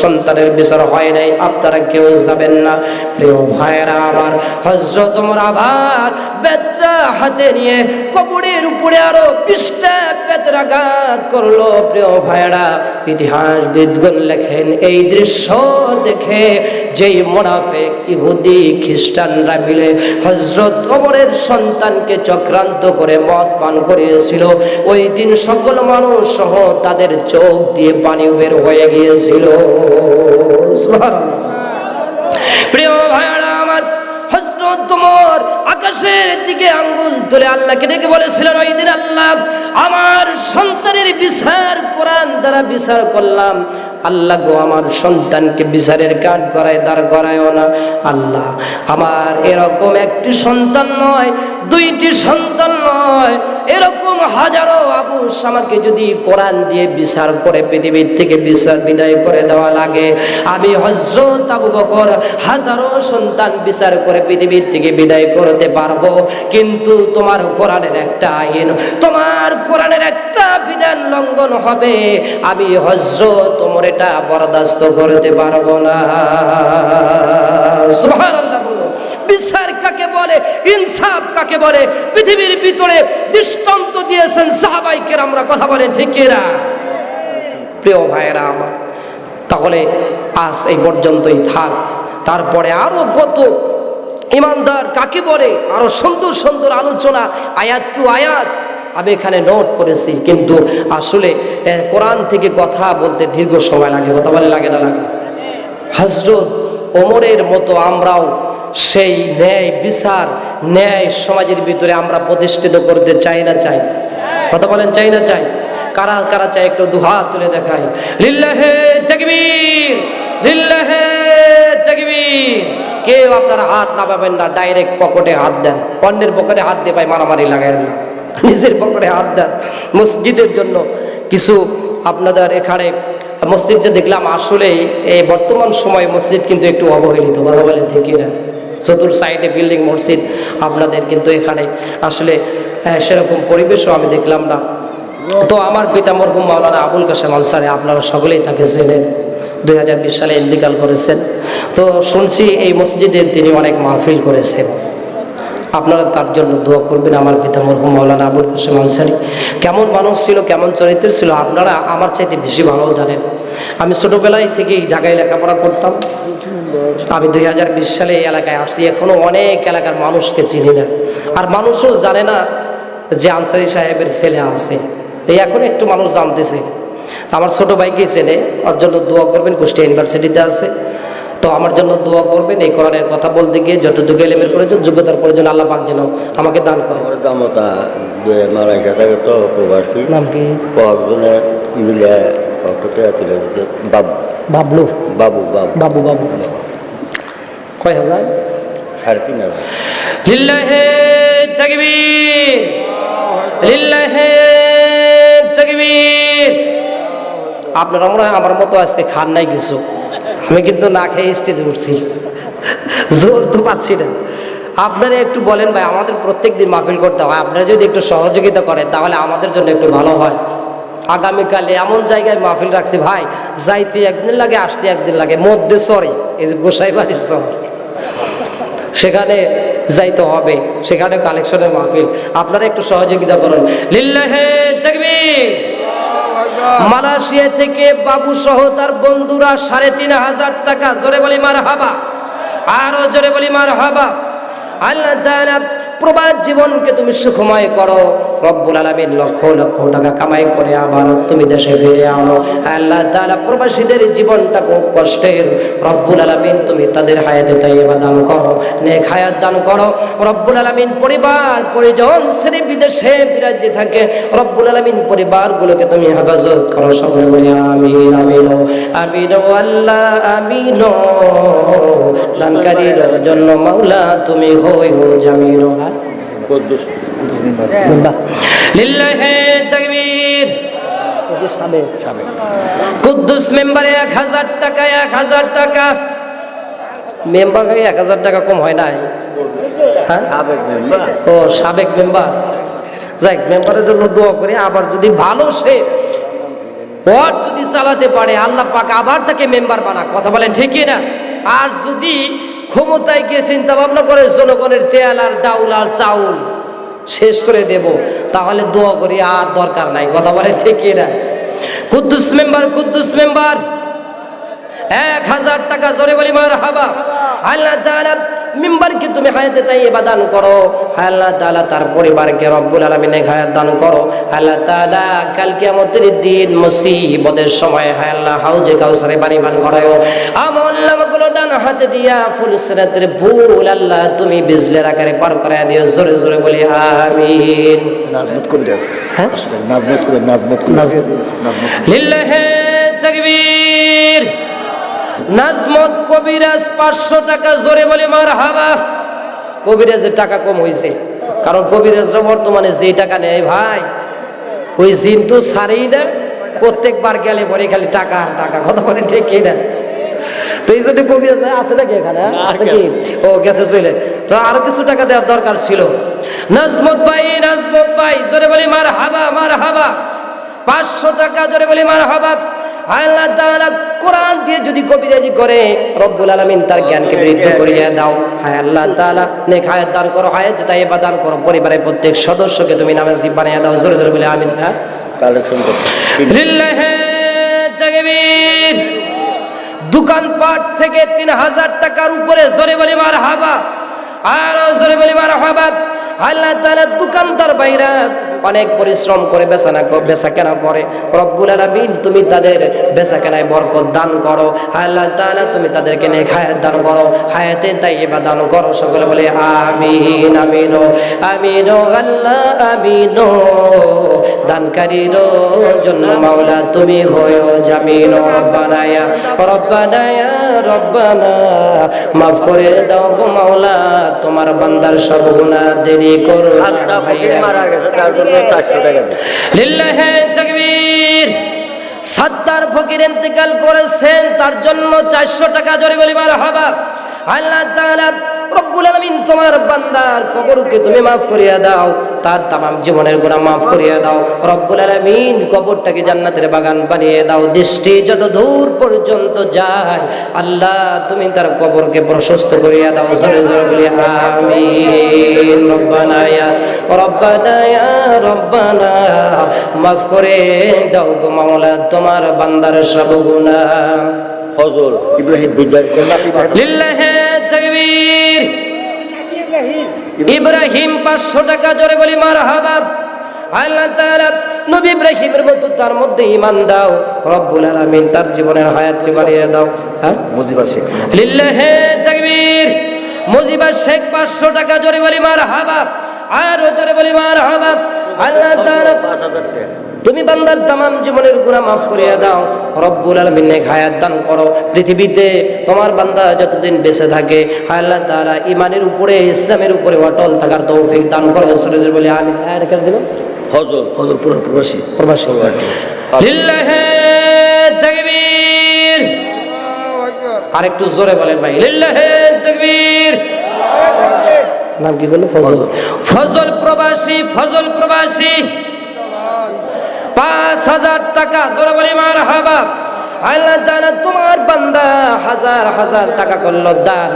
সন্তানের বিচার হয় নাই, আপনারা কেউ যাবেন না। প্রিয় ভাইয়েরা আমার, হযরত ওমর আবার বেত্রা হাতে নিয়ে কবরের উপরে আরো 20টা বেত্রাঘাত করলো। প্রিয় ভাইয়েরা, ইতিহাসবিদগণ লেখেন এই দৃশ্য দেখে যেই মুনাফিক ইহুদি খ্রিস্টানরা মিলে হযরত ওমরের সন্তানকে চক্রান্ত করে মদ পান করিয়েছিল, ওই দিন সকল মানুষ সহ তাদের চোখ দিয়ে পানি বের হয়ে গিয়েছিল। সুবহানাল্লাহ। প্রিয় ভাইরা আমার, হযরত ওমর আকাশের দিকে আঙ্গুল তুলে আল্লাহকে ডেকে বলেছিলেন, ওই দিন আল্লাহ আমার সন্তানের বিচার কোরআন দ্বারা বিচার করলাম, আল্লাহ গো আমার সন্তানকে বিচারের কাঠ গড়ায় দাঁড় করায়ও না। আল্লাহ আমার এরকম একটি সন্তান নয়, 2টি সন্তান নয়, এরকম হাজারো আবু শামাকে যদি কোরআন দিয়ে বিচার করে পৃথিবীর থেকে বিচার বিদায় করে দেওয়া লাগে, আমি হযরত আবু বকর হাজারো সন্তান বিচার করে পৃথিবীর থেকে বিদায় করতে পারবো, কিন্তু তোমার কোরআনের একটা আইন, তোমার কোরআনের একটা বিধান লঙ্ঘন হবে, আমি হযরত ওমর এটা বরদাস্ত করতে পারবো না। সুবহানাল্লাহ। বলো, বিচার কাকে বলে, ইনসাফ কাকে বলে, পৃথিবীর ভিতরে দৃষ্টান্ত দিয়েছেন সাহাবায়ে কেরামরা, কথা বলেন ঠিক কিনা? প্রিয় ভাইয়েরা আমার, তাহলে আজ এই পর্যন্তই থাক, তারপরে আরো কত ইমানদার কাকে বলে, আরো সুন্দর সুন্দর আলোচনা, আয়াত টু আয়াত আমি এখানে নোট করেছি, কিন্তু আসলে কোরআন থেকে কথা বলতে দীর্ঘ সময় লাগে, কথা বলে লাগে না লাগে? হযরত ওমরের মতো আমরাও সেই ন্যায় বিচার, ন্যায় সমাজের ভিতরে আমরা প্রতিষ্ঠিত করতে চাই না চাই? কথা বলেন চাই না চাই? কারা কারা চাই একটু দুহাত তুলে দেখাই। লিল্লাহে তাকবীর, লিল্লাহে তাকবীর। কেউ আপনারা হাত নামাবেন না, ডাইরেক্ট পকেটে হাত দেন, অন্যের পকেটে হাত দিয়ে পাই মারামারি লাগায়েন না, নিজের পকেটে হাত দেন। মসজিদের জন্য কিছু আপনাদের এখানে মসজিদটা দেখলাম, আসলে এই বর্তমান সময়ে মসজিদ কিন্তু একটু অবহেলিত, কথা বলেন ঠিক না? চতুর সাইডে বিল্ডিং মসজিদ আপনাদের, কিন্তু এখানে আসলে সেরকম পরিবেশও আমি দেখলাম না। তো আমার পিতা মরহুম মাওলানা আবুল কাশেম আনসারী, আপনারা সকলেই তাকে চেনেন, 2020 সালে ইন্তিকাল করেছেন। তো শুনছি এই মসজিদে তিনি অনেক মাহফিল করেছেন, আপনারা তার জন্য দোয়া করবেন। আমার পিতা মরহুম মাওলানা আবুল কাশেম আনসারী কেমন মানুষ ছিল, কেমন চরিত্রের ছিল, আপনারা আমার চাইতে বেশি ভালো জানেন। আমি ছোটোবেলায় থেকেই ঢাকায় লেখাপড়া করতাম। আমি 2020 সালে এই এলাকায় আসছি, এখনও অনেক এলাকার মানুষকে চিনি না, আর মানুষও জানে না যে আনসারী সাহেবের ছেলে আছে। এই এখন একটু মানুষ জানতেছে। আমার ছোট ভাইকে চেনে, ওর জন্য দোয়া করবেন, কুষ্টিয়া ইউনিভার্সিটিতে আছে। তো আমার জন্য দোয়া করবেন। এই কোরআনের কথা বলতে গিয়ে যতটুকু এলেমের প্রয়োজন, যোগ্যতার প্রয়োজন আল্লাহ পাক যেন আমাকে দান করে। নাম কি? বাবলু, বাবু বাবু বাবু। কয় হাজার? 3,500। লিল্লাহে তাকবীর, লিল্লাহে তাকবীর। আপনারা মনে হয় আমার মতো আজকে খান নাই কিছু, আমি কিন্তু না খেয়ে স্টেজে উঠছি, জোর তো পাচ্ছি না। আপনারা একটু বলেন ভাই, আমাদের প্রত্যেক দিন মাহফিল করতে হয়, আপনারা যদি একটু সহযোগিতা করেন তাহলে আমাদের জন্য একটু ভালো হয়। আগামীকালে এমন জায়গায় মাহফিল রাখছি ভাই, যাইতে একদিন লাগে, আসতে একদিন লাগে, মধ্যে সরে এই যে গোসাইবাড়ির শহর, সেখানে যাইতে হবে, সেখানে কালেকশনের মাহফিল। আপনারা একটু সহযোগিতা করুন। লিল্লাহে তাকবীর। মালয়েশিয়া থেকে বাবু সহ তার বন্ধুরা 3,500 টাকা, জোরে বলি মারহাবা, আরো জোরে বলি মারহাবা। আল্লাহ তাআলা প্রবাস জীবনকে তুমি সুখময় করো, রব্বুল আলামিন লক্ষ লক্ষ টাকা কামাই করে আবার তুমি দেশে ফিরে আনো। আল্লাহ তাআলা প্রবাসীদের জীবনটা খুব কষ্টের, রব্বুল আলামিন তুমি তাদের হায়াতে তাইয়্যিবা দান করো, নেক হায়াত দান করো। রব্বুল আলামিন পরিবার পরিজন ছেড়ে বিদেশে বিরাজে থাকে, রব্বুল আলামিন পরিবারগুলোকে তুমি হেফাজত করো। সকলে বলি আমিন আমিন আমিন আল্লাহ আমিন। দানকারীর জন্য মাওলা তুমি হইও জামিন। লিল্লাহে তাকবীর। কুদ্দুস মেম্বারে 1000 টাকা, 1000 টাকা মেম্বার, 1000 টাকা কম হয় নাই? ও সাবেক মেম্বার, যাই মেম্বারের জন্য দোয়া করি। আবার যদি ভালো সে ওয়ার্ড যদি চালাতে পারে আল্লাহ পাক আবার তাকে মেম্বার বানা, কথা বলেন ঠিক না? আর যদি ক্ষমতায় গিয়ে চিন্তা ভাবনা করে জনগণের তেল আর ডাউল আর চাউল শেষ করে দেব, তাহলে দোয়া করি আর দরকার নাই, কথা বলেন ঠিক না? কুদ্দুস মেম্বার 1000 টাকা, জোরে বলি মারহাবা। আল্লাহ তাআলা মেম্বারকে তুমি হায়াতে তাইয়্যিবা দান করো, আল্লাহ তাআলা তার পরিবারকে রব্বুল আলামিন হায়াত দান করো। আল্লাহ তাআলা কাল কিয়ামতের দিন মুসিবতের সময় আল্লাহ হাউজে কাউসারে পানি পান করায়ো। আমল নামাগুলো ডান হাতে দিয়া ফুল সিরাতের ফুল আল্লাহ তুমি বিজলের আকারে পার করায় দিও, জোরে জোরে বলি আমিন। নাজমত কবিরাজ, হ্যাঁ নাজমত লিল্লাহি তাকবীর। নাজমত কবিরাজ 500 টাকা, জোরে বলি মারহাবা। কবিরাজের টাকা কম হয়েছে, কারণ কবিরাজরা বর্তমানে যে টাকা নেয় ভাই, ওই জিন তো ছাড়েই না, প্রত্যেকবার গেলে পরে খালি টাকা আর টাকা, কথা বলেন ঠিক কি না? তো এই জন্য কবিরাজ ভাই আছে নাকি এখানে? আছে কি? ও গেছে চলে, তো আরো কিছু টাকা দেওয়ার দরকার ছিল। নাজমত ভাই জোরে বলি মারহাবা মারহাবা। 500 টাকা, জোরে বলি মারহাবা। আল্লাহ তাআলা কোরআন দিয়ে যদি কবিরাজি করে রব্বুল আলামিন তার জ্ঞানকে বৃদ্ধি করিয়ে দাও। হায় আল্লাহ তাআলা নেক হায়াত দান করো, হায়াত তাইয়্যিবা দান করো, পরিবারের প্রত্যেক সদস্যকে তুমি নামাজি বানিয়ে দাও, জোরে জোরে বলে আমিন। হ্যাঁ, কালেকশন করতে লিল্লাহি তাকবীর। দোকানপাট থেকে 3000 টাকার উপরে, জোরে বলি মারহাবা, আর জোরে বলি মারহাবা। আল্লাহ তাআলা দোকানদার ভাইরা অনেক পরিশ্রম করে বেচা কেনা করে, রব্বুল আলামিন তুমি তাদের বেচা কেনায় বরকত দান করো। আল্লাহ তাআলা তুমি তাদেরকে নেক হায়াত দান করো, হায়াতে তাইয়্যিবা দান করো, সকলে বলে আমিন আমিন আমিন আল্লাহ আমিন। দানকারীর জন্য মাওলা তুমি হয়ো জামিন। রব্বানা মাফ করে দাও গো মাওলা, তোমার বান্দার সব গুনাহ দেরি করো না ভাইরা। মারা গেছে তার জন্য 400 টাকা দিই। লিল্লাহি তাকবীর। সাত্তার ফকির ইন্তেকাল করেছেন, তার জন্য 400 টাকা, জোরে বলি মারহাবা। আল্লাহ তাআলা রব্বুল আলামিন তোমার বান্দার কবরকে তুমি মাফ করিয়া দাও, তার তামাম জীবনের গুনাহ মাফ করিয়া দাও। রব্বুল আলামিন কবরটাকে জান্নাতের বাগান বানিয়ে দাও, দৃষ্টি যত দূর পর্যন্ত যায় আল্লাহ তুমি তার কবরকে প্রশস্ত করিয়া দাও, জোরে জোরে বলি আমিন। রব্বানা মাফ করে দাও গো মাওলা তোমার বান্দার সব গুনাহ। ফজল ইব্রাহিম বিজয় লিল্লাহি তাকবীর। ইব্রাহিম 500 টাকা, জোরে বলি মারহাবা। আল্লাহ তাআলা নবী ইব্রাহিমের মতো তার মধ্যে ঈমান দাও, রব্বুল আলামিন তার জীবনের হায়াতকে বাড়িয়ে দাও। হ্যাঁ, মুজিবা শেখ লিল্লাহি তাকবীর। মুজিবা শেখ 500 টাকা, জোরে বলি মারহাবা, আর জোরে বলি মারহাবা। আল্লাহ তাআলা 5000 টাকা তুমি বান্দার তামাম জীবনের গুনাহ মাফ করিয়া দাও, রব্বুল আলামিন নেক হায়াত দান করো। পৃথিবীতে তোমার বান্দা যতদিন বেঁচে থাকে আল্লাহ তাআলা ঈমানের উপরে ইসলামের উপরে অটল থাকার তৌফিক দান করো, সরে বলি আমিন। আয়াত কেন দিল? ফজল পুরো প্রবাসী লিল্লাহি তাকবীর। আর একটু জোরে বলেন ভাই, লিল্লাহি তাকবীর। নাম কি বললো? ফজল প্রবাসী। 5000 টাকা, জোরে বলি মারহাবা। আল্লাহ তাআলা তোমার বান্দা হাজার টাকা করলো দান,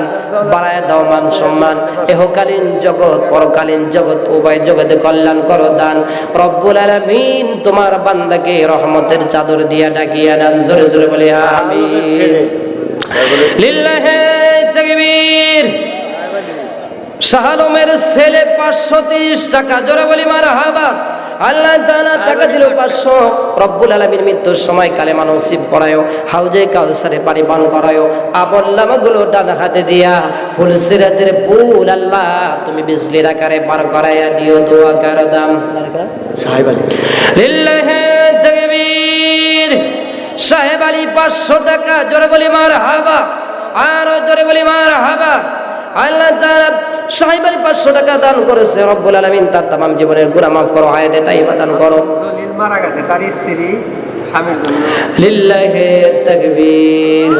বাড়ায় দাও মান সম্মান, ইহকালীন জগৎ পরকালীন জগৎ উভয় জগতে কল্যাণ করো দান। রব্বুল আলামিন তোমার বান্দাকে রহমতের চাদর দিয়া ঢাকিয়া দেন, জোরে জোরে বলি আমিন। লিল্লাহি তাকবীর। শাহ আলমের ছেলে 530 টাকা, জোরে বলি মারহাবা। আল্লাহ তাআলা টাকা দিল 500, রব্বুল আলামিন মৃত্যুর সময় কালেমা নসিব করায়ো, হাউজে কাউসারে পানি পান করায়ো। আমলনামাগুলো ডান হাতে দিয়া ফুল সিরাতের ফুল আল্লাহ তুমি বিজলির আকারে পার করাইয়া দিও, দোয়া কর দাম। সাহেব আলী লিল্লাহি তাকবীর। সাহেব আলী 500 টাকা, জোরে বলি মারহাবা, আর জোরে বলি মারহাবা। আল্লাহ তাআলা সাহেব আলী 500 টাকা দান করেছে, রব্বুল আলামিন তার তামাম জীবনের গুনাহ মাফ করো, হায়াতে তাইয়্যিবা দান করো। জলিল মারা গেছে, তার স্ত্রী স্বামীর জন্য। লিল্লাহি তাকবীর।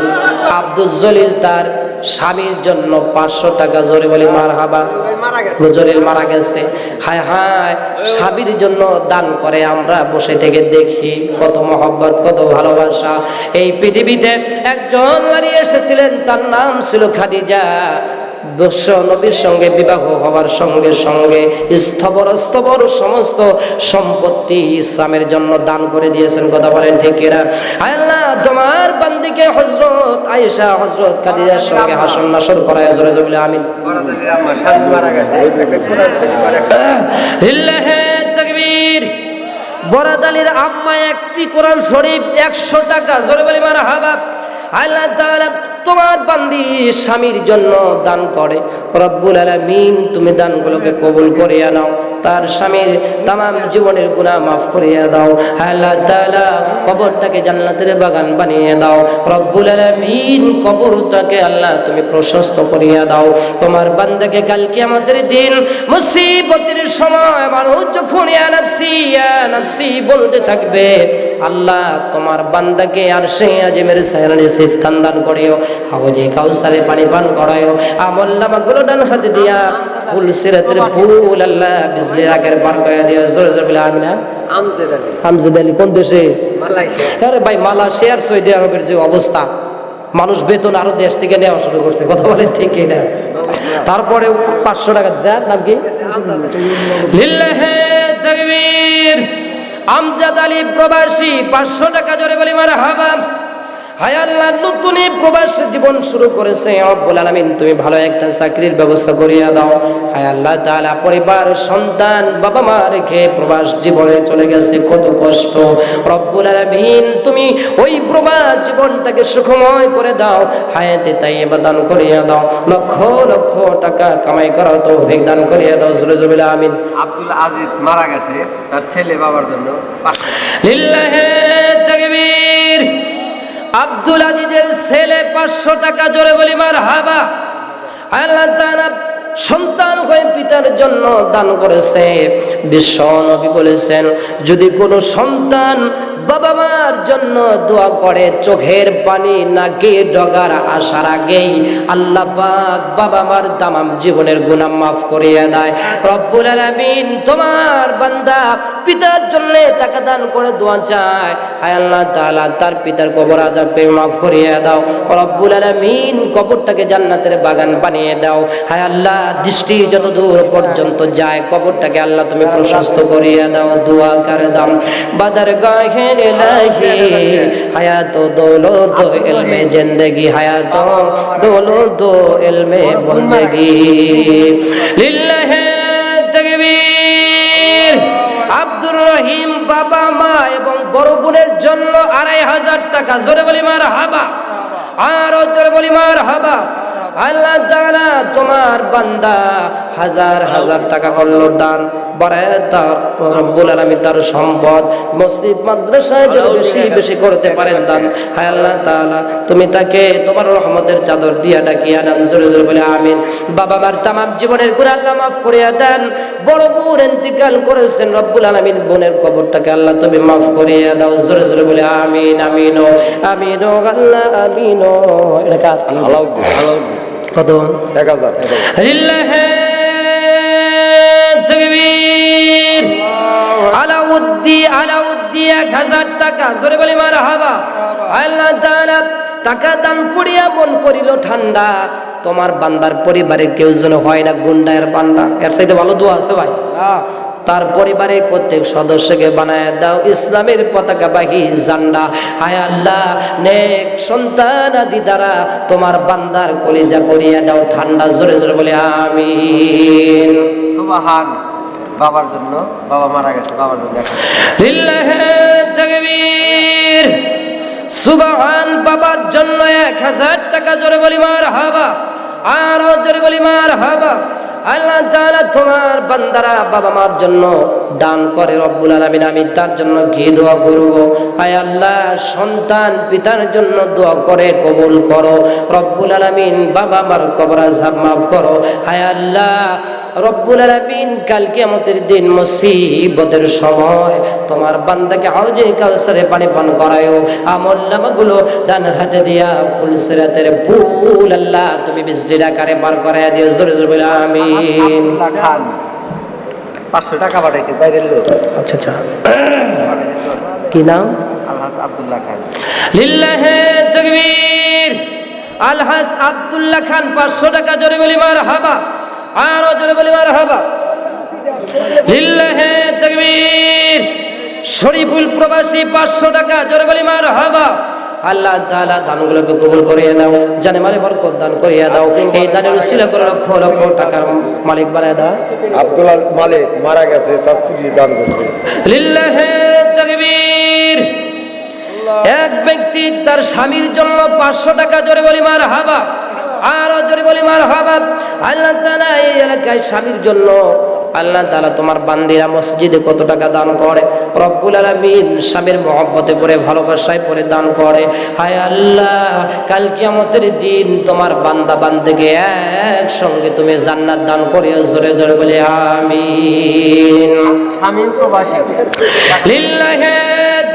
আব্দুল জলিল তার স্বামীর জন্য 500 টাকা, জোরে বলি মারহাবা। মারা গেছে। নজরুল মারা গেছে, হায় হায় স্বামীর জন্য দান করে, আমরা বসে থেকে দেখি কত মহব্বত, কত ভালোবাসা। এই পৃথিবীতে একজন নারী এসেছিলেন, তার নাম ছিল খাদিজা। বিশ্ব নবীর সঙ্গে বিবাহ হওয়ার সঙ্গে সঙ্গে স্থবর সমস্ত সম্পত্তি ইসলামের জন্য দান করে দিয়েছেন। কথা বলেন ঠিক কিনা? আল্লাহ তোমার বান্দিকে হযরত আয়েশা, হযরত খাদিজার সঙ্গে হাসর নাসর করায়, জোরে জোরে বলে আমিন। বড়দালির আম্মা স্বামী মারা গেছে, একটা কোরআন শরীফ আর একটা লিল্লাহে তাকবীর। বড়দালির আম্মা একটি কোরআন শরীফ 100 টাকা, জোরে বলে মারহাবা। আল্লাহ তাআলা তোমার বান্দি স্বামীর জন্য দান করে, রব্বুল আলামিন তুমি দানগুলোকে কবুল করিয়া নাও, তার স্বামীর তামাম জীবনের গুনাহ মাফ করিয়া দাও। আল্লাহ তাআলা কবরটাকে জান্নাতের বাগান বানিয়ে দাও, রব্বুল আলামিন কবরটাকে আল্লাহ তুমি প্রশস্ত করিয়া দাও। তোমার বান্দাকে কাল কিয়ামতের দিন মুসিবতের সময় মানুষ যখন ইয়া নাফসি বলতে থাকবে, আল্লাহ তোমার বান্দাকে আরশে আজিমের ছায়ার নিচে স্থান দান করিও, হাউজে কাউসারে পানি পান করায়ও, আমলনামাগুলো ডান হাতে দিয়া ফুল সিরাতের ফুল আল্লাহ বিজলি আগের পান করে দিয়া, জোরে জোরে বলে আমিন। আমজাদ আলী কোন দেশে? মালয়েশিয়া। আরে ভাই, মালয়েশিয়ার সৌদি আরবের যে অবস্থা, মানুষ বেতন আরো দেশ থেকে নেওয়া শুরু করছে। কথা বলেন ঠিক কিনা? তারপরে 500 টাকা যার নাম কি? লিল্লাহে তাকবীর। আমজাদ আলী প্রবাসী 500 টাকা, জোরে বলি মারহাবা। হায় আল্লাহ, নতুন এই প্রবাস জীবন শুরু করেছে, রব্বুল আলামিন তুমি ভালো একটা চাকরির ব্যবস্থা করিয়া দাও। হায় আল্লাহ তাআলা পরিবার সন্তান বাবা মা রেখে প্রবাস জীবনে চলে গেছে, কত কষ্ট, রব্বুল আলামিন তুমি ওই প্রবাস জীবনটাকে সুখময় করে দাও, হায়াতে তাইয়্যিবা দান করিয়া দাও, লক্ষ লক্ষ টাকা কামাই করার তৌফিক দান করিয়া দাও, জোরে জোরে আমিন। আব্দুল আজিজ মারা গেছে, তার ছেলে বাবার জন্য 500 লিল্লাহে তাকবীর। আব্দুল আজিজের ছেলে 500 টাকা, জোরে বলি মারহাবা। আল্লাহ তাআলা সন্তান হয়ে পিতার জন্য দান করেছে। বিশ্ব নবী বলেছেন, যদি কোনো সন্তান বাবা মার জন্য দোয়া করে, চোখের পানি নাকে ডগার আসার আগেই আল্লাহ পাক বাবা মার তামাম জীবনের গুনাহ মাফ করিয়ে দেয়। রব্বুল আলামিন তোমার বান্দা পিতার জন্য টাকা দান করে দোয়া চায়, হায় আল্লাহ তাআলা তার পিতার কবর আযাবকে মাফ করিয়ে দাও, রব্বুল আলামিন কবরটাকে জান্নাতের বাগান বানিয়ে দাও। হায় আল্লাহ, দৃষ্টি যত দূর পর্যন্ত যায় কবরটাকে আল্লাহ তুমি প্রশস্ত করিয়ে দাও। দোয়া করে দাম বাদার গাহে ইলাহি, হায়াত দৌলত ইলমে জিন্দেগি, হায়াত দৌলত ইলমে বন্দেগি। লিল্লাহে তাকবীর। আব্দুর রহিম বাবা মা এবং বড় বোনের জন্য 2500 টাকা, জোরে বলি মারহাবা। আরো জোরে বলি মারহাবা। আল্লাহ তাআলা তোমার বান্দা হাজার হাজার টাকা করলো দান, বাড়ায় তার রব্বুল আলামিন তার সম্পদ মসজিদ মাদ্রাসায় যেন বেশি বেশি করতে পারেন দান। হায় আল্লাহ তাআলা তুমি তাকে তোমার রহমতের চাদর দিয়া ডাকিয়া দেন, জোরে জোরে বলে আমিন। বাবা মার তামাম জীবনের গুনাহ আল্লাহ মাফ করিয়া দেন। বড় বোন ইন্তিকাল করেছেন, রব্বুল আলামিন বোনের কবরটাকে আল্লাহ তুমি মাফ করিয়া দাও, জোরে জোরে বলে আমিন আমিন আমিন আল্লাহ আমিন। এটা কার? কত? 1000। লিল্লাহে তাকবীর। আলাউদ্দি 1000 টাকা, জোরে বলি মারহাবা। আল্লাহ তাআলা টাকা দান করিয়া মন করিল ঠান্ডা, তোমার বান্দার পরিবারে কেউ যেন হয় না গুন্ডায়ের পান্ডা। এর চাইতে ভালো দোয়া আছে ভাই? তার পরিবারের প্রত্যেক সদস্যকে বানায় দাও ইসলামের পতাকাবাহী ঝান্ডা। হায় আল্লাহ, নেক সন্তান আদি দ্বারা তোমার বান্দার কলিজা করিয়া দাও ঠান্ডা, জোরে জোরে বলে আমিন। সুবহান। বাবার জন্য, বাবা মারা গেছে, বাবার জন্য 1000 টাকা। লিল্লাহে তাকবীর। সুবহান। বাবার জন্য 1000 টাকা, জোরে বলি মারহাবা। আরো জোরে বলি মারহাবা। আল্লাহ তাআলা তোমার বান্দারা বাবা মার জন্য দান করে রব্বুল আলামিন, আমি তার জন্য কি দোয়া করব? আয় আল্লাহ, সন্তান পিতার জন্য দোয়া করে কবুল করো রব্বুল আলামিন। বাবা মার কবর আযাব মাফ করো আয় আল্লাহ রব্বুল আলামিন। কাল কিয়ামতের দিন মুসিবতের সময় তোমার বান্দাকে হাউজে কাউসারে পানি পান করায়ো। আমল নামাগুলো ডান হাতে দিয়া ফুল সিরাতের পুল আল্লাহ তুমি বিজলির আকারে পার করায় দিও। জোরে জোরে বলে আমিন। আব্দুল্লাহ খান 500 টাকা পাঠাইছে বাইরের লোক। আচ্ছা আচ্ছা, পাঠাইছে তো। কি নাম? আলহাজ আব্দুল্লাহ খান। লিল্লাহে তাকবীর। আলহাজ আব্দুল্লাহ খান 500 টাকা। জোরে বলি মারহাবা, আরো জোরে বলি মারহাবা। লিল্লাহে তাকবীর। শরীফুল প্রবাসী 500 টাকা। জোরে বলি মারহাবা। আল্লাহ তাআলা দানগুলোকে কবুল করিয়ে নাও, জানে মালে বরকত দান করিয়ে দাও। এই দানের উসিলা করে লক্ষ লক্ষ টাকার মালিক বানায় দাও। আব্দুল মালিক মারা গেছে, তার পুঁজি দান করবে। লিল্লাহে তাকবীর। এক ব্যক্তি তার স্বামীর জন্য 500 টাকা। জোরে বলি মারহাবা, আরো জোরে বলি মারহাবা। আল্লাহ তাআলা এই এলাকায় স্বামীর জন্য, আল্লাহ তাআলা তোমার বান্দিরা মসজিদে কত টাকা দান করে রব্বুল আলামিন, স্বামীর মহব্বতে পড়ে ভালোবাসায় পড়ে দান করে। হায় আল্লাহ, কাল কিয়ামতের দিন তোমার বান্দা বান্দিকে একসঙ্গে তুমি জান্নাত দান করিও। জোরে জোরে বলি আমিন। শামীম প্রবাসী লিল্লাহে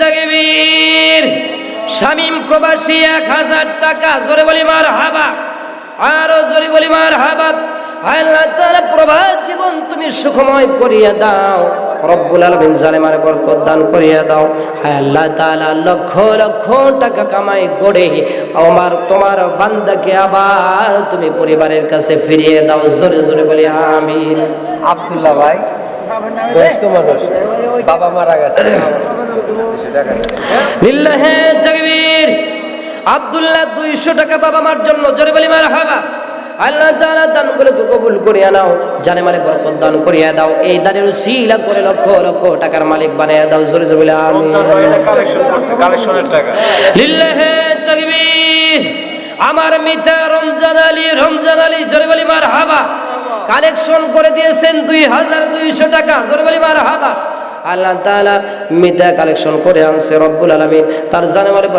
তাকবীর। শামীম প্রবাসী 1000 টাকা। জোরে বলি মারহাবা, আরো জোরে বলি মারহাবা। আল্লাহ তাআলা প্রবাস জীবন তুমি সুখময় করিয়া দাও রব্বুল আলামিন, জালেমারে বরকত দান করিয়া দাও। হায় আল্লাহ তাআলা, লক্ষ লক্ষ টাকা কামাই করে আমার তোমার বান্দাকে আবার তুমি পরিবারের কাছে ফিরিয়ে দাও। জোরে জোরে বলি আমিন। আব্দুল্লাহ ভাই বয়স্ক মানুষ, বাবা মারা গেছে। 200 টাকা। লিল্লাহে তাকবীর। আব্দুল্লাহ 200 টাকা বাবা মার জন্য। জোরে বলি মারহাবা। আল্লাহ তাআলা দানগুলোকে কবুল করিয়া নাও, জানে মালে বরকত দান করিয়া দাও। এই দানের উসিলা করে লক্ষ লক্ষ টাকার মালিক বানাইয়া দাও। জোরে জোরে বলি আমিন। কালেকশন করছে, কালেকশনের টাকা। লিল্লাহে তাকবীর। আমার মিতা রমজান আলী, জোরে বলি মারহাবা। কালেকশন করে দিয়েছেন 2200 টাকা। জোরে বলি মারহাবা। আল্লাহ তাআলা মিতা কালেকশন করে আনছে রব্বুল আলামিন, তার জানেমালে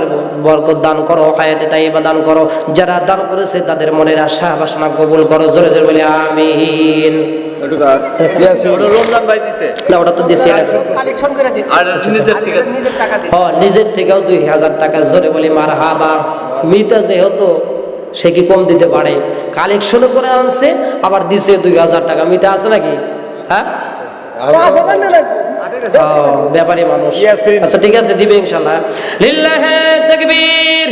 বরকত দান করো, হায়াতে তাইয়্যিবা দান করো। যারা দান করেছে তাদের মনের আশা বাসনা কবুল করো। জোরে জোরে বলি আমিন। রমজান ভাই দিছে না, ওটা তো দিছি। কালেকশন করে দিছে আর নিজের থেকে নিজের টাকা দিছে। নিজের থেকেও 2000 টাকা। জোরে বলি মারহাবা। মিতা যেহেতু সে কি কম দিতে পারে, কালেকশন করে আনছে আবার দিছে 2000 টাকা। মিতা আছে নাকি? হ্যাঁ, ব্যাপারী মানুষ। আচ্ছা ঠিক আছে, দিবে ইনশাআল্লাহ। লিল্লাহে তাকবীর।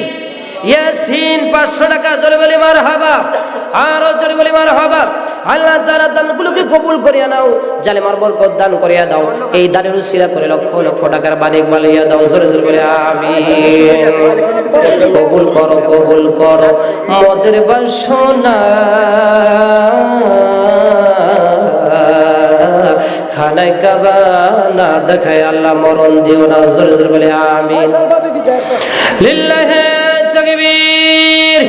ইয়াসিন 500 টাকা। জোরে বলি মারহাবা, আরো জোরে বলি মারহাবা। আল্লাহ তাআলা দানগুলোকে কবুল করিয়া নাও, জালেমার বরকত দান করিয়া দাও। এই দানের উসিলা করে লক্ষ লক্ষ টাকার মালিক বানাইয়া দাও। জোরে জোরে বলি আমিন। কবুল করো, কবুল করো মদের বাসনা, খানায় কাবা না দেখায় আল্লাহ মরণ দিও না। জোরে জোরে বলি আমিন। লিল্লাহে তাকবীর।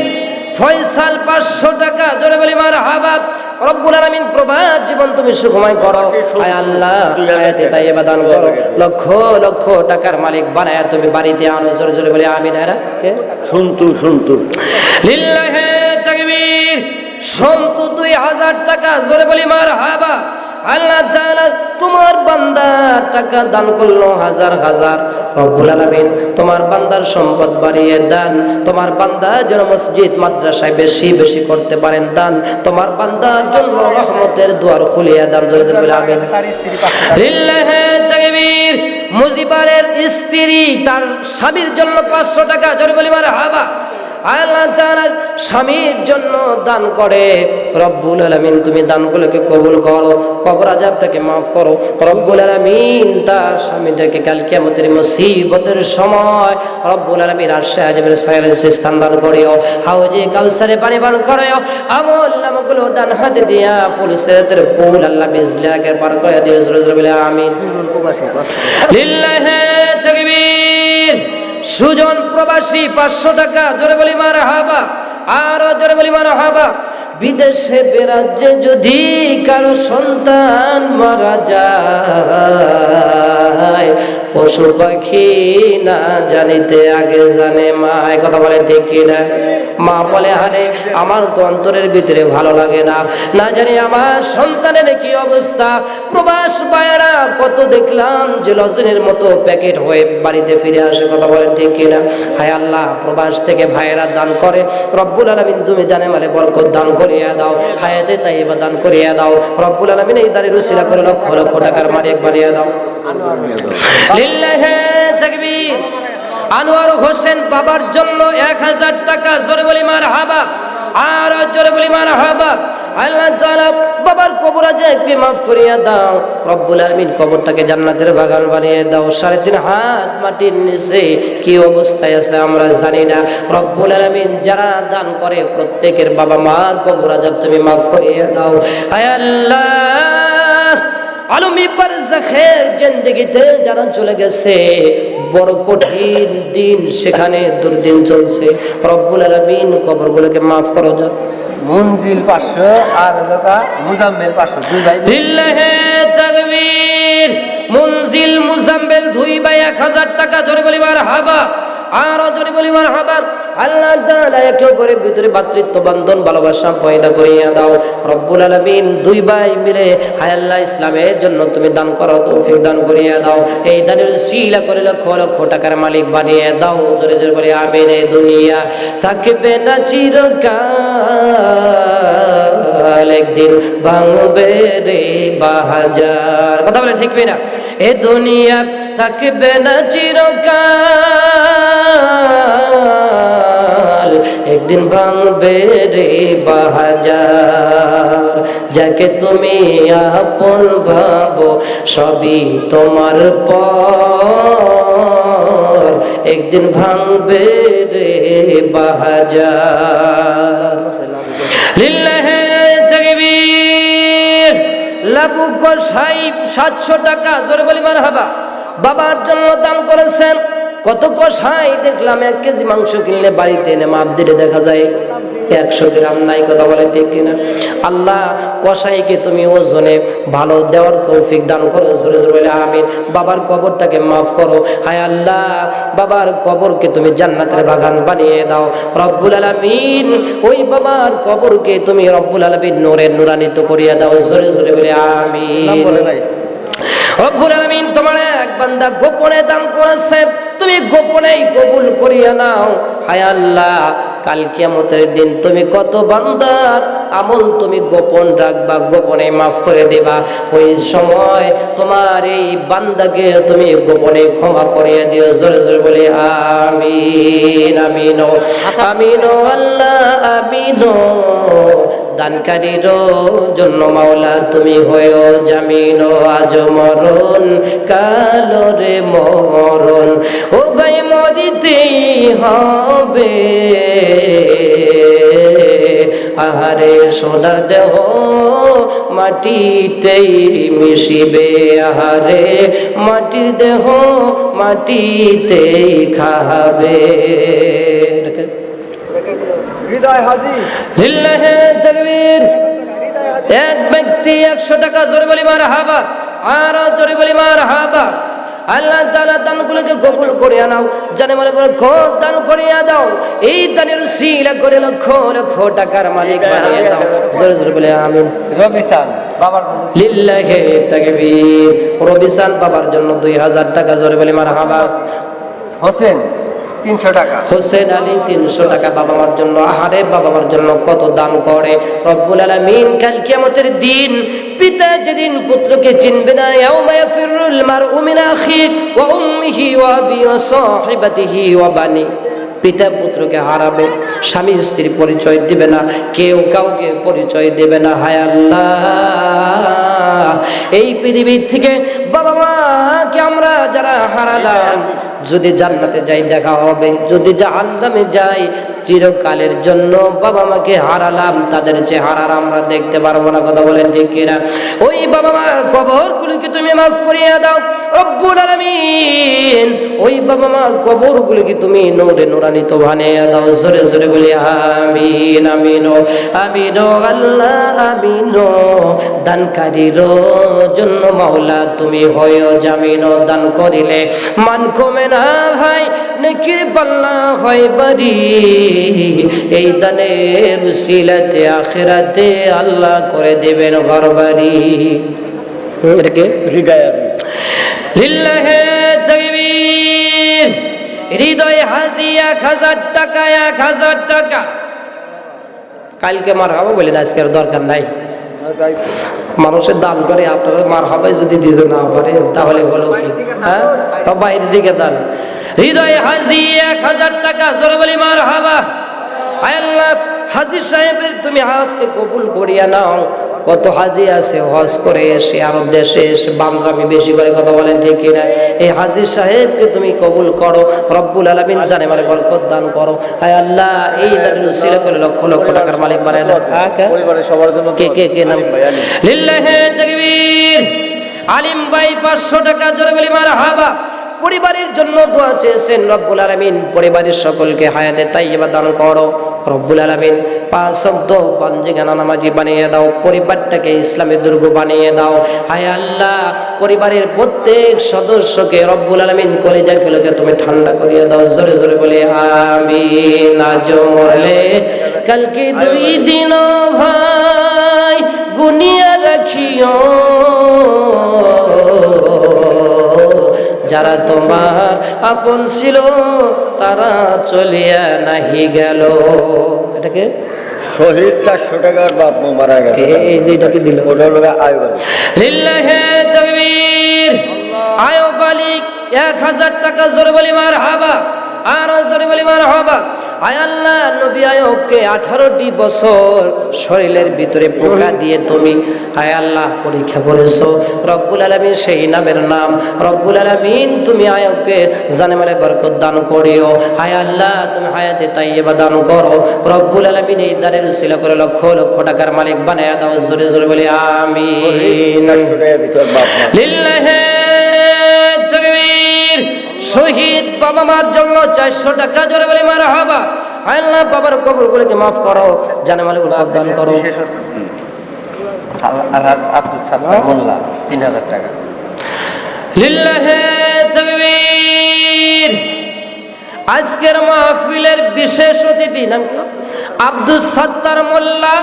ফয়সাল 500 টাকা। জোরে বলি মারহাবা। রব্বুল আলামিন প্রবাস জীবন তুমি সুখময় করো। আয় আল্লাহ, হায়াতে তাইয়্যিবা দান করো, লক্ষ লক্ষ টাকার মালিক বানায়া তুমি বাড়িতে আনো। জোরে জোরে বলি আমিন। শুনতু লিল্লাহে তাকবীর। সন্তু 2000 টাকা। জোরে বলি মারহাবা। আল্লাহ তাআলা তোমার বান্দা টাকা দান করলো হাজার হাজার। রব্বুল আলামিন তোমার বান্দার সম্পদ বাড়িয়ে দান, তোমার বান্দা যেন মসজিদ মাদ্রাসায় বেশি বেশি করতে পারেন দান, তোমার বান্দার জন্য রহমতের দুয়ার খুলিয়ে দান। আমিন। তার স্ত্রী 500 লিল্লাহে তাকবীর। মুজিবারের স্ত্রী তার স্বামীর জন্য 500 টাকা। জোরে বলি মারহাবা। আল্লাহ তাআলা স্বামীর জন্য দান করে রব্বুল আলামিন তুমি দানগুলোকে কবুল করো, কবর আযাবটাকে মাফ করো রব্বুল আলামিন। তার স্বামীটাকে কাল কিয়ামতের মুসিবতের সময় রব্বুল আলামিন আরশে আযমের ছায়ায় স্থান দান করিও, হাউজে কাউসারে পানি পান করায়ও। আমল নামগুলো ডান হাতে দিয়া ফুল সিরাতের পুল আল্লাহ বিজলাকে পার করে দিও। জোরে জোরে বলে আমিন। লিল্লাহে তাকবীর। সুজন প্রবাসী 500 টাকা। জোরে বলি মারহাবা, আরো জোরে বলি মারহাবা। বিদেশে বেরাজ্যে যদি কারো সন্তান মারা যায়, পশু পাখি না জানিতে আগে জানে মা। কথা বলে ঠিক কিনা? মা বলে আরে আমার তো অন্তরের ভিতরে ভালো লাগে না, না জানি আমার সন্তানের কি অবস্থা। প্রবাস ভাইয়েরা কত দেখলাম যে লজেনের মতো প্যাকেট হয়ে বাড়িতে ফিরে আসে। কথা বলেন ঠিক কিনা? হায় আল্লাহ, প্রবাস থেকে ভাইয়েরা দান করে, রব্বুল আলামিন তুমি জানে মালে বরকত দান করিয়া দাও, হায়াতে তাইয়্যিবা দান করিয়া দাও। রব্বুল আলামিন এই দানের উসিলা করে লক্ষ লক্ষ টাকার মালিক বানিয়ে দাও। লিল্লাহি তাকবীর। আনোয়ার হোসেন বাবার জন্য 1000 টাকা, জোরে বলি মারহাবা, আর জোরে বলি মারহাবা। আল্লাহ তাআলা বাবার কবর আযাবকে মাফ করিয়া দাও, রব্বুল আলামিন কবরটাকে জান্নাতের বাগান বানিয়ে দাও। 3.5 হাত মাটির নিচে কি অবস্থায় আছে আমরা জানি না। রব্বুল আলামিন যারা দান করে প্রত্যেকের বাবা মার কবর আযাব তুমি মাফ করিয়ে দাও। হায় আল্লাহ, আলমী বারজাখের জিন্দেগিতে যারা চলে গেছে, বড় কঠিন দিন, সেখানে দুর্দিন চলছে, রব্বুল আলামিন কবরগুলোকে মাফ করো। মঞ্জিল 500 আর লোকা মুজাম্মেল 500, দুই ভাই। লিল্লাহি তাকবীর। মঞ্জিল মুজাম্মেল 2 ভাই 1000 টাকা, ধরে বলি মারহাবা, আর ধরে বলি মারহাবা। আল্লাহ তাআলা একে অপরের ভিতরে ভ্রাতৃত্ব বন্ধন ভালোবাসা পয়দা করিয়া দাও। রব্বুল আলামিন 2 ভাই মিলে হায় আল্লাহ ইসলামের জন্য তুমি দান করো, তৌফিক দান করিয়া দাও। এই দানের উসিলা করে লক্ষ লক্ষ টাকার মালিক বানিয়ে দাও। জোরে জোরে বলি আমিন। এই দুনিয়া থাকবে না চিরকাল, একদিন ভাঙবে রে বাহাজার। কথা বলে ঠিক না? এ দুনিয়া থাকবে না চিরকাল, একদিন ভাঙবে রে বাহাজার। যাকে তুমি আপন ভাবো সবই তোমার পর, একদিন ভাঙবে রে বাহাজার। লিল্লাহি তাকবীর। লাবু গোসাই 700 টাকা, জোরে বলি মারহাবা, বাবার জন্য দান করেছেন। কত কষাই দেখলাম 1 কেজি মাংস কিনলে বাড়িতে এনে মাপ দিলে দেখা যায় 100 গ্রাম নাই। কথা বলে ঠিক কিনা? আল্লাহ কষাইকে তুমি ওজনে ভালো দেওয়ার তৌফিক দান করো। জোরে জোরে বলে আমিন। বাবার কবরটাকে মাফ করো। হায় আল্লাহ, বাবার কবরকে তুমি জান্নাতের বাগান বানিয়ে দাও। রব্বুল আলামিন ওই বাবার কবরকে তুমি রব্বুল আলামিন নূরের নূরান্বিত করিয়া দাও। জোরে জোরে বলে আমিন। রব্বুল আলামিন তোমার এক বান্দা গোপনে দান করেছে, তুমি গোপনেই কবুল করিয়া নাও। হায় আল্লাহ, কাল কিয়ামতের দিন তুমি কত বান্দার আমল তুমি গোপন রাখবা, গোপনে মাফ করে দিবা। ওই সময় তোমার এই বান্দাকে তুমি গোপনে ক্ষমা করিয়া দিও। জোরে জোরে বলে আমিন। আমিন আমিন আল্লাহ আমিন। দানকারীর জন্য মাওলা তুমি হয়েও জামিন। আজ মরণ কালো রে মরণ, ও ভাই মরিতেই হবে। আহারে সোনার দেহ মাটিতেই মিশিবে, আহারে মাটির দেহ মাটিতেই খাবে। হৃদয় হাজি। লিল্লাহি তাকবীর। এক ব্যক্তি 100 টাকা, জোরে বলি মারহাবা, আর জোরে বলি মারহাবা। আল্লাহ তাআলা দানগুলোকে কবুল করিয়া নাও, জানে মানে বরকত দান করিয়া দাও। এই দানের উসিলা করে লক্ষ লক্ষ টাকার মালিক বানিয়ে দাও। জোরে জোরে বলে আমিন। রবিসান বাবার জন্য। লিল্লাহি তাকবীর। রবিসান বাবার জন্য 2000 টাকা, জোরে বলে মারহাবা। হোসেন 300 টাকা। হোসেন আলী 300 টাকা বাবা মার জন্য। আহারে বাবা মার জন্য কত দান করে রব্বুল আলামিন। কাল কিয়ামতের দিন পিতা যেদিন পুত্রকে চিনবে না, ইয়াউমা ইয়াফিরুল মারউ মিন আখিহি ওয়া উম্মিহি ওয়া আবিহি ওয়া সাহিবাতিহি ওয়া বানি। পিতা পুত্রকে হারাবে, স্বামী স্ত্রীর পরিচয় দিবে না, কেউ কাউকে পরিচয় দেবে না। হায় আল্লাহ, এই পৃথিবীর থেকে বাবা মাকে আমরা যারা হারালাম, যদি জান্নাতে যাই দেখা হবে, যদি জাহান্নামে যাই চিরকালের জন্য বাবা মাকে হারালাম, তাদের চেহারা আমরা দেখতে পারবো না। কথা বলেন ঠিক কিনা? ওই বাবা মার কবরগুলোকে তুমি মাফ করিয়া দাও রব্বুল আলামিন। ওই বাবা মার কবরগুলোকে তুমি নূরে নূরান্বিত নুরানিত বানিয়ে দাও, জোরে জোরে বলি আমিন আমিন আমিন আল্লাহ আমিন। দানকারীর জন্য মাওলা তুমি হয় জামিন, দান করিলে মান কমে না ভাই, নেকির পাল্লা হয় বাড়ি। এই দানের উসিলাতে আখিরাতে আল্লাহ করে দেবেন ঘর বাড়ি। এটাকে হৃদয় আমি লিল্লাহে তাকবীর। হৃদয় হাজি 1000 টাকা, 1000 টাকা। কালকে মারহাবা বলেন, আজকের দরকার নাই। মানুষের দান করে আপনারা মারহাবাই যদি দিতে না পারেন তাহলে হলো কি? হ্যাঁ, তো বাইরে দিকে দান। হৃদয় হাজি 1000 টাকা, জোরে বলি মারহাবা। আয় আল্লাহ, হাজি সাহেবের তুমি হজকে কবুল করিয়া নাও। কত হাজি আছে হজ করে এসে আরব দেশে এসে বান্দরামি বেশি করে কথা বলেন, ঠিক কিনা? এই হাজি সাহেবকে তুমি কবুল করো, রব্বুল আলামিন জানে মানে বরকত দান করো। আয় আল্লাহ, এই দানের উসিলা করে লক্ষ লক্ষ টাকার মালিক বানায় দাও। পরিবারের সবার জন্য কে নাম? লিল্লাহে তাকবীর। আলিম ভাই 500 টাকা, জোরে বলি মারহাবা। পরিবারের জন্য দোয়া চেয়েছেন, রব্বুল আলামিন পরিবারের সকলকে হায়াতে তাইয়্যিবা দান করো। রব্বুল আলামিন 5 ওয়াক্ত পাঞ্জিগানা নামাজি বানিয়ে দাও, পরিবারটাকে ইসলামের দুর্গ বানিয়ে দাও। হায় আল্লাহ, পরিবারের প্রত্যেক সদস্যকে রব্বুল আলামিন কলিজাগুলোকে তুমি ঠান্ডা করিয়ে দাও, জোরে জোরে বলে আমিন। আজ মরলে কালকে 2 দিন ভাই গুনিয়া রাখিও, যারা তোমার আপন ছিল তারা চলিয়া নাহি গেল। এটাকে শহীদ 400 টাকার বাপ মা মারা গেছে, এই যেটাকে দিল ওটা হলো আয়ুব আলী। লিল্লাহে তাকবীর। আয়ুব আলী 1000 টাকা, জোরে বলি মারহাবা। আর জোরে বলি মারহাবা। আয় আল্লাহ, নবী আয়ুবকে 18টি বছর শরীরের ভিতরে পোকা দিয়ে তুমি আয় আল্লাহ পরীক্ষা করেছো। রব্বুল আলামিন সেই নামের নাম, রব্বুল আলামিন তুমি আয়ুবকে জানে মানে বরকত দান করিও। আয় আল্লাহ, তুমি হায়াতে তাইয়্যিবা দান করো। রব্বুল আলামিন এই দানের উসিলা করে লক্ষ লক্ষ টাকার মালিক বানায়া দাও, জোরে জোরে বলি আমিন। 400 টাকা দিতে বাপ মা। লিল্লাহে তাকবীর। শহীদ বাবা মার জন্য 400 টাকা, জোরে বলি মারহাবা। আল্লাহ, বাবার কবরগুলোকে মাফ করো, জানে মালে বরকত দান করো। বিশেষ অতিথি আলহাজ আব্দুল সাত্তার মোল্লা 3000 টাকা। লিল্লাহে তাকবীর। আজকের মাহফিলের বিশেষ অতিথি নাম কি? আব্দুল সাত্তার মোল্লা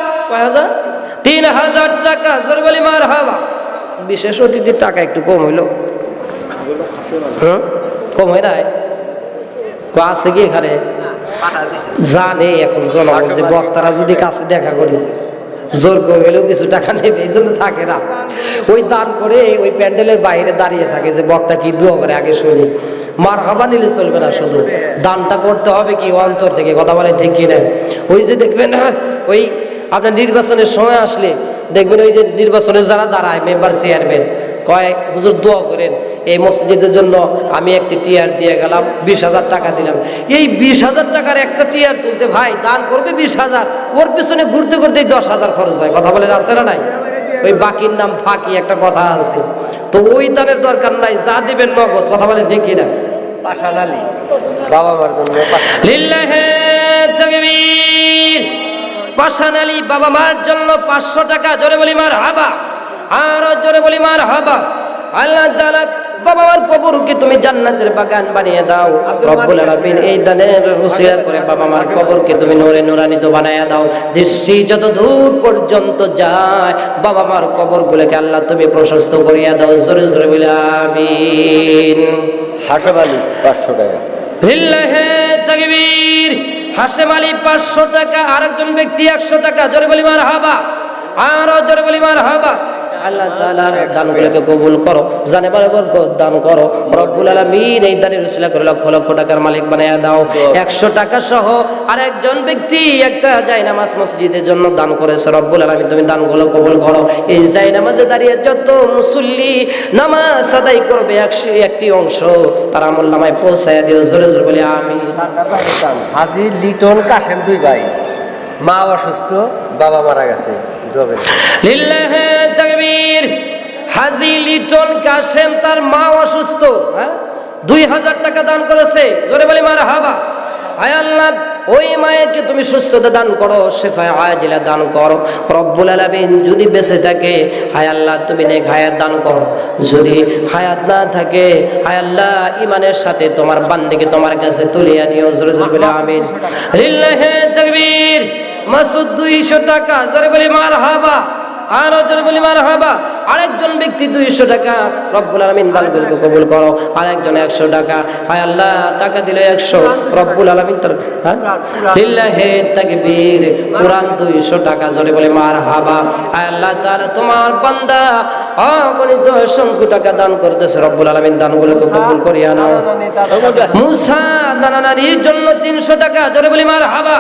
3000 টাকা, জোরে বলি মারহাবা। বিশেষ অতিথির টাকা একটু কম হইল, কম হয় নাই? আছে কি এখানে? জানে এখন জনগণ যে বক্তারা যদি কাছে দেখা করি জোর করে হলেও কিছু টাকা নেবে, এই জন্য থাকে না। ওই দান করে ওই প্যান্ডেলের বাইরে দাঁড়িয়ে থাকে যে বক্তা কি দোয়া করে আগে শুনি। মারহাবা নিলে চলবে না, শুধু দানটা করতে হবে কি অন্তর থেকে, কথা বলে ঠিক কিনা? ওই যে দেখবেন ওই আপনার নির্বাচনের সময় আসলে দেখবেন ওই যে নির্বাচনে যারা দাঁড়ায় মেম্বার চেয়ারম্যান কয় হুজুর দোয়া করেন এই মসজিদের জন্য, আমি একটি টিয়ার দিয়ে গেলাম, 20,000 টাকা দিলাম। এই 20,000 টাকার একটা টিয়ার তুলতে ভাই দান করবে 20,000, ওর পিছনে ঘুরতে ঘুরতেই 10,000 খরচ হয়, কথা বলেন আছে না নাই? ওই বাকির নাম ফাঁকি একটা কথা আছে, তো ওই দানের দরকার নাই, যা দিবেন নগদ, কথা বলেন ঠিক কিনা? পাশান আলী বাবা মার জন্য লিল্লাহে তাকবীর। পাশান আলী বাবা মার জন্য 500 টাকা, জোরে বলি মারহাবা। আর জোরে বলি মারহাবা। আল্লাহ তাআলা বাবা মার কবরকে তুমি জান্নাতের বাগান বানিয়ে দাও, রব্বুল আলামিন এই দানের উসিলা করে বাবা মার কবরকে তুমি নূরে নূরান্বিত বানায়া দাও। দৃষ্টি যত দূর পর্যন্ত যায় বাবা মার কবরগুলোকে আল্লাহ তুমি প্রশস্ত করিয়া দাও, জোরে জোরে বলি আমিন। হাসেম আলী 500 টাকা। লিল্লাহে তাকবীর। হাশেম আলী 500 টাকা, আরেকজন ব্যক্তি 100 টাকা, জোরে বলি মারহাবা। আর জোরে বলি মারহাবা। আল্লাহ তাআলার দানগুলোকে কবুল করো, জানে বলে বরকত দান করো, রব্বুল আলামিন এই দানের উসিলা করে লক্ষ লক্ষ টাকার মালিক বানায়া দাও। 100 টাকা সহ আরেকজন ব্যক্তি একটা জায়নামাজ মসজিদের জন্য দান করেছে, রব্বুল আলামিন তুমি দানগুলো কবুল করো। এই জায়নামাজে দাঁড়িয়ে যত মুসল্লি নামাজ আদায় করবে একটি অংশ তার আমলনামায় পৌঁছায়া দিও, জোরে জোরে বলি আমিন। হাজী লিটন কাশেম 2 ভাই, মা অসুস্থ, বাবা মারা গেছে, লিল্লাহে তাকবীর। হাজী লিটন কাশেম তার মা অসুস্থ, 2000 টাকা দান করেছে, জোরে বলি মারহাবা। হায় আল্লাহ ওই মায়েরকে তুমি সুস্থতা দান করো, শেফায়ে আজিলা দান করো রব্বুল আলামিন। যদি বেঁচে থাকে হায় আল্লাহ তুমি নেক হায়াত দান করো, যদি হায়াত না থাকে হায় আল্লাহ ইমানের সাথে তোমার বান্দিকে তোমার কাছে তুলিয়ে নিও। জোরে জোরে বলে আমিন। লিল্লাহি তাকবীর। মাসুদ 200 টাকা, জোরে বলি মারহাবা। আরো জোরে বলি মারহাবা। আরেকজন ব্যক্তি 200 টাকা, রব্বুল আলামিন দানগুলোকে কবুল করো। আরেকজন 100 টাকা, হায় আল্লাহ টাকা দিল 100, রব্বুল আলামিন তার লিল্লাহি তাকবীর। কুরআন 200 টাকা, জোরে বলি মারহাবা। হায় আল্লাহ তাআলা তোমার বান্দা অগণিত অসংখ্য টাকা দান করতেছে, রব্বুল আলামিন দানগুলোকে কবুল করিয়া নাও। মুসা নানা নানির জন্য 300 টাকা, জোরে বলি মারহাবা।